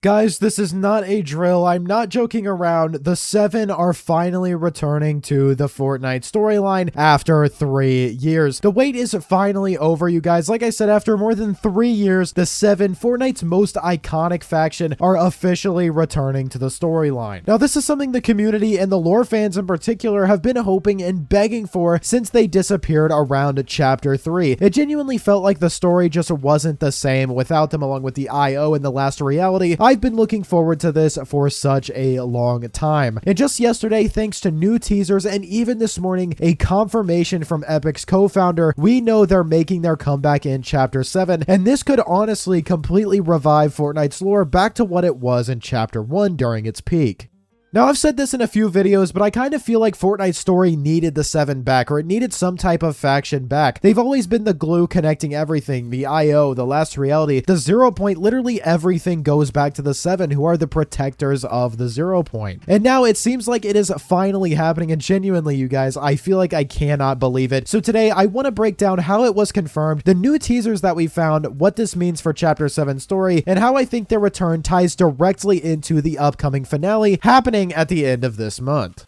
Guys, this is not a drill. I'm not joking around. The 7 are finally returning to the Fortnite storyline after 3 years. The wait is finally over, you guys. Like I said, after more than 3 years, the 7, Fortnite's most iconic faction, are officially returning to the storyline. Now, this is something the community and the lore fans in particular have been hoping and begging for since they disappeared around Chapter 3. It genuinely felt like the story just wasn't the same without them, along with the IO and the last reality. I've been looking forward to this for such a long time. And just yesterday, thanks to new teasers and even this morning, a confirmation from Epic's co-founder, we know they're making their comeback in Chapter 7, and this could honestly completely revive Fortnite's lore back to what it was in Chapter 1 during its peak. Now, I've said this in a few videos, but I kind of feel like Fortnite's story needed the 7 back, or it needed some type of faction back. They've always been the glue connecting everything, the IO, the last reality, the 0 point, literally everything goes back to the 7, who are the protectors of the 0 point. And now it seems like it is finally happening, and genuinely, you guys, I feel like I cannot believe it. So today, I want to break down how it was confirmed, the new teasers that we found, what this means for Chapter 7's story, and how I think their return ties directly into the upcoming finale happening at the end of this month.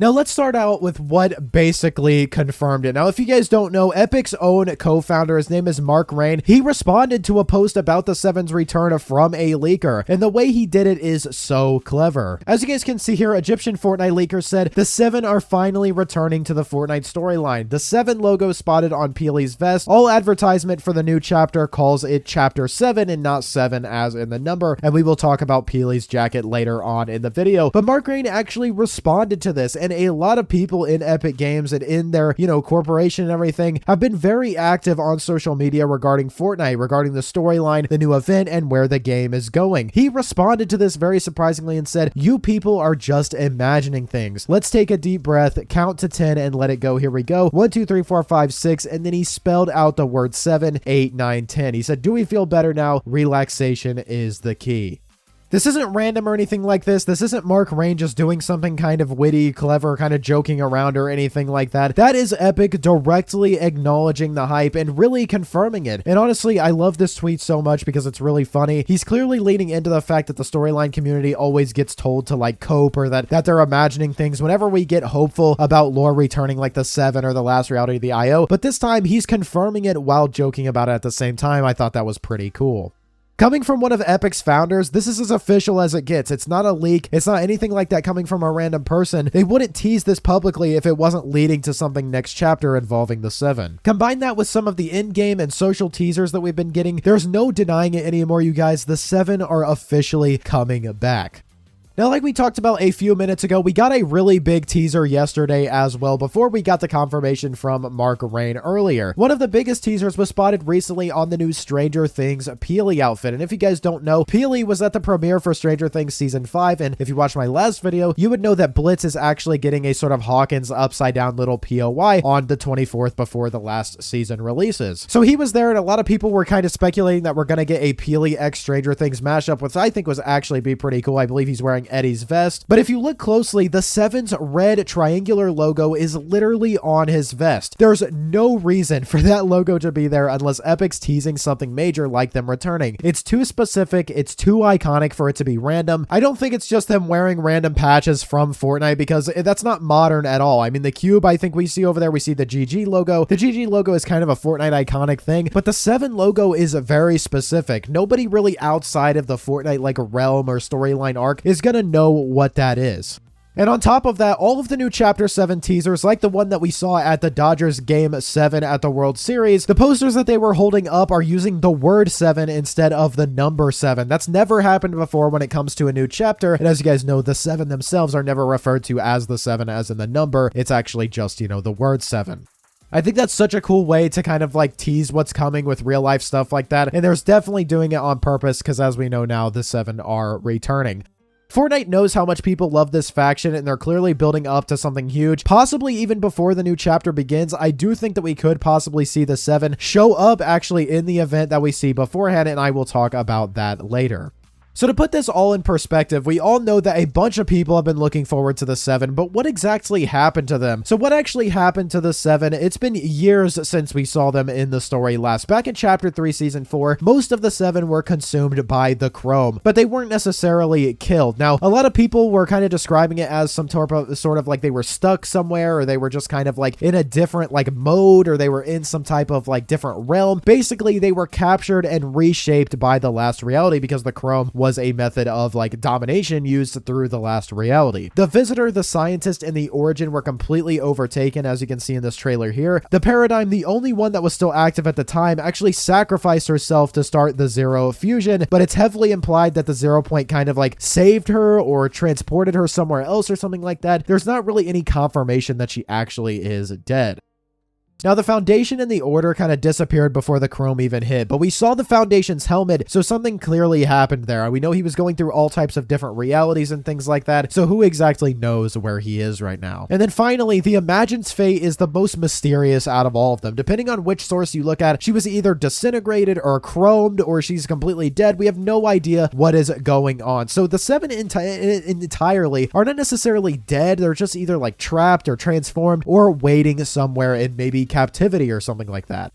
Now, let's start out with what basically confirmed it. Now, if you guys don't know, Epic's own co-founder, his name is Mark Rain, he responded to a post about the 7's return from a leaker, and the way he did it is so clever. As you guys can see here, Egyptian Fortnite leaker said, "The 7 are finally returning to the Fortnite storyline. The 7 logo spotted on Peely's vest. All advertisement for the new chapter calls it Chapter 7 and not 7 as in the number," and we will talk about Peely's jacket later on in the video. But Mark Rain actually responded to this, and a lot of people in Epic Games and in their, corporation and everything have been very active on social media regarding Fortnite, regarding the storyline, the new event, and where the game is going. He responded to this very surprisingly and said, "You people are just imagining things. Let's take a deep breath, count to 10, and let it go. Here we go. 1, 2, 3, 4, 5, 6." And then he spelled out the word 7, 8, 9, 10. He said, "Do we feel better now? Relaxation is the key." This isn't random or anything like this. This isn't Mark Rain just doing something kind of witty, clever, kind of joking around or anything like that. That is Epic directly acknowledging the hype and really confirming it. And honestly, I love this tweet so much because it's really funny. He's clearly leaning into the fact that the storyline community always gets told to cope, or that they're imagining things whenever we get hopeful about lore returning, like the 7 or the last reality of the IO. But this time he's confirming it while joking about it at the same time. I thought that was pretty cool. Coming from one of Epic's founders, this is as official as it gets. It's not a leak. It's not anything like that coming from a random person. They wouldn't tease this publicly if it wasn't leading to something next chapter involving the 7. Combine that with some of the in-game and social teasers that we've been getting. There's no denying it anymore, you guys. The 7 are officially coming back. Now, like we talked about a few minutes ago, we got a really big teaser yesterday as well before we got the confirmation from Mark Rain earlier. One of the biggest teasers was spotted recently on the new Stranger Things Peely outfit. And if you guys don't know, Peely was at the premiere for Stranger Things Season 5. And if you watched my last video, you would know that Blitz is actually getting a sort of Hawkins upside down little POI on the 24th before the last season releases. So he was there, and a lot of people were kind of speculating that we're going to get a Peely x Stranger Things mashup, which I think was actually be pretty cool. I believe he's wearing Eddie's vest. But if you look closely, the 7's red triangular logo is literally on his vest. There's no reason for that logo to be there unless Epic's teasing something major like them returning. It's too specific. It's too iconic for it to be random. I don't think it's just them wearing random patches from Fortnite, because that's not modern at all. I mean, the cube I think we see over there, we see the GG logo. The GG logo is kind of a Fortnite iconic thing, but the 7 logo is very specific. Nobody really outside of the Fortnite realm or storyline arc is gonna know what that is. And on top of that, all of the new Chapter 7 teasers, like the one that we saw at the Dodgers Game 7 at the World Series, the posters that they were holding up are using the word 7 instead of the number 7. That's never happened before when it comes to a new chapter. And as you guys know, the 7 themselves are never referred to as the 7 as in the number. It's actually just, the word 7. I think that's such a cool way to kind of tease what's coming with real life stuff like that. And there's definitely doing it on purpose, because as we know now, the 7 are returning. Fortnite knows how much people love this faction, and they're clearly building up to something huge. Possibly even before the new chapter begins, I do think that we could possibly see the 7 show up actually in the event that we see beforehand, and I will talk about that later. So to put this all in perspective, we all know that a bunch of people have been looking forward to the 7, but what exactly happened to them? So what actually happened to the 7? It's been years since we saw them in the story last. Back in Chapter 3, Season 4, most of the 7 were consumed by the Chrome, but they weren't necessarily killed. Now, a lot of people were kind of describing it as some sort of like they were stuck somewhere, or they were just kind of like in a different like mode, or they were in some type of like different realm. Basically, they were captured and reshaped by the last reality because the Chrome was a method of like domination used through the last reality. The Visitor, the Scientist, and the Origin were completely overtaken, as you can see in this trailer here. The Paradigm, the only one that was still active at the time, actually sacrificed herself to start the Zero fusion, but it's heavily implied that the 0 point kind of like saved her or transported her somewhere else or something like that. There's not really any confirmation that she actually is dead. Now, the Foundation and the Order kind of disappeared before the Chrome even hit, but we saw the Foundation's helmet, so something clearly happened there. We know he was going through all types of different realities and things like that, so who exactly knows where he is right now? And then finally, the Imagine's fate is the most mysterious out of all of them. Depending on which source you look at, she was either disintegrated or chromed, or she's completely dead. We have no idea what is going on. So the 7 entirely are not necessarily dead. They're just either like trapped or transformed or waiting somewhere in maybe captivity or something like that.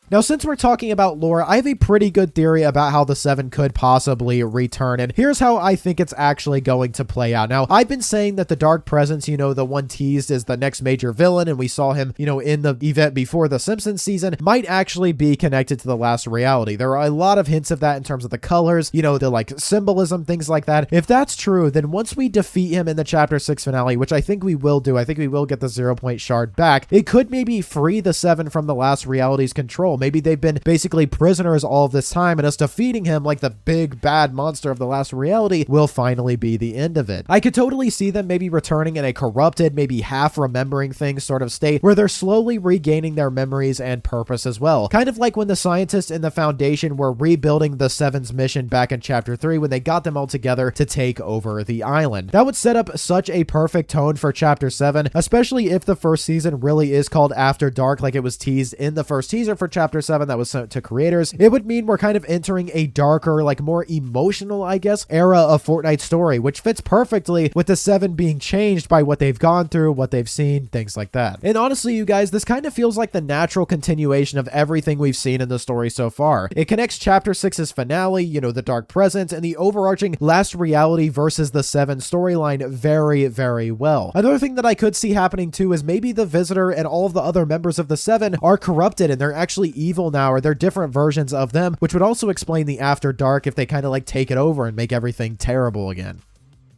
Now, since we're talking about lore, I have a pretty good theory about how the 7 could possibly return, and here's how I think it's actually going to play out. Now, I've been saying that the Dark Presence, the one teased as the next major villain, and we saw him, in the event before the Simpsons season, might actually be connected to the last reality. There are a lot of hints of that in terms of the colors, the like symbolism, things like that. If that's true, then once we defeat him in the Chapter 6 finale, which I think we will do, I think we will get the 0 point shard back, it could maybe free the 7 from the last reality's control. Maybe they've been basically prisoners all of this time, and us defeating him like the big bad monster of the last reality will finally be the end of it. I could totally see them maybe returning in a corrupted, maybe half remembering things sort of state where they're slowly regaining their memories and purpose as well. Kind of like when the Scientists in the Foundation were rebuilding the 7's mission back in Chapter 3 when they got them all together to take over the island. That would set up such a perfect tone for Chapter 7, especially if the first season really is called After Dark like it was teased in the first teaser for Chapter 7 that was sent to creators. It would mean we're kind of entering a darker, like more emotional, I guess, era of Fortnite story, which fits perfectly with the 7 being changed by what they've gone through, what they've seen, things like that. And honestly, you guys, this kind of feels like the natural continuation of everything we've seen in the story so far. It connects Chapter 6's finale, the Dark Presence, and the overarching last reality versus the 7 storyline very, very well. Another thing that I could see happening too is maybe the Visitor and all of the other members of the 7 are corrupted and they're actually evil now, or they're different versions of them, which would also explain the After Dark if they kind of like take it over and make everything terrible again.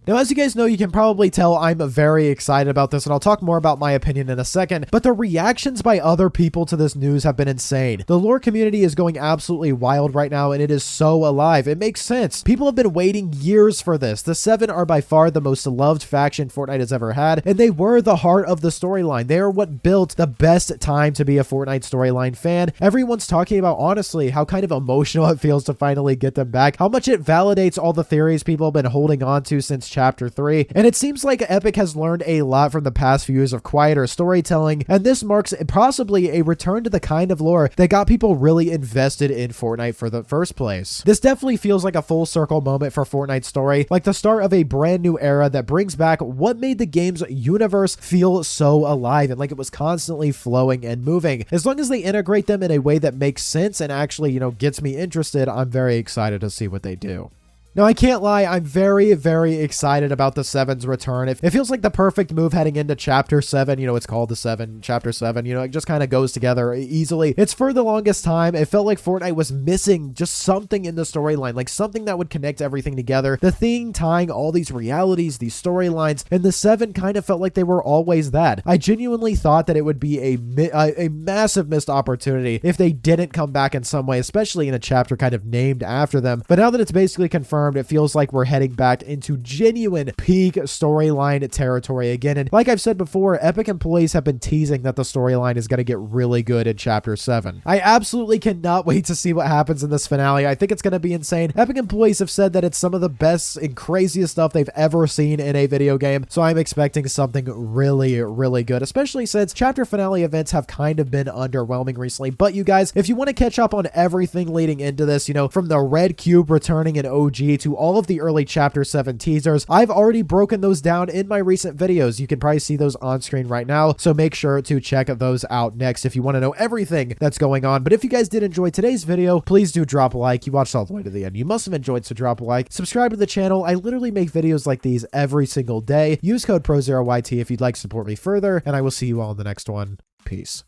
Now, as you guys know, you can probably tell I'm very excited about this, and I'll talk more about my opinion in a second, but the reactions by other people to this news have been insane. The lore community is going absolutely wild right now, and it is so alive. It makes sense. People have been waiting years for this. The 7 are by far the most loved faction Fortnite has ever had, and they were the heart of the storyline. They are what built the best time to be a Fortnite storyline fan. Everyone's talking about, honestly, how kind of emotional it feels to finally get them back, how much it validates all the theories people have been holding on to since Chapter 3, and it seems like Epic has learned a lot from the past few years of quieter storytelling, and this marks possibly a return to the kind of lore that got people really invested in Fortnite for the first place. This definitely feels like a full circle moment for Fortnite's story, like the start of a brand new era that brings back what made the game's universe feel so alive and like it was constantly flowing and moving. As long as they integrate them in a way that makes sense and actually, gets me interested, I'm very excited to see what they do. Now, I can't lie, I'm very, very excited about the 7's return. It feels like the perfect move heading into Chapter 7. It's called the 7, Chapter 7. It just kind of goes together easily. It's for the longest time, it felt like Fortnite was missing just something in the storyline, like something that would connect everything together. The thing tying all these realities, these storylines, and the 7 kind of felt like they were always that. I genuinely thought that it would be a massive missed opportunity if they didn't come back in some way, especially in a chapter kind of named after them. But now that it's basically confirmed, it feels like we're heading back into genuine peak storyline territory again. And like I've said before, Epic employees have been teasing that the storyline is going to get really good in Chapter 7. I absolutely cannot wait to see what happens in this finale. I think it's going to be insane. Epic employees have said that it's some of the best and craziest stuff they've ever seen in a video game, so I'm expecting something really, really good, especially since chapter finale events have kind of been underwhelming recently. But you guys, if you want to catch up on everything leading into this, from the red cube returning in OG to all of the early Chapter 7 teasers. I've already broken those down in my recent videos. You can probably see those on screen right now, so make sure to check those out next if you want to know everything that's going on. But if you guys did enjoy today's video, please do drop a like. You watched all the way to the end. You must have enjoyed, so drop a like. Subscribe to the channel. I literally make videos like these every single day. Use code ProzeroYT if you'd like to support me further, and I will see you all in the next one. Peace.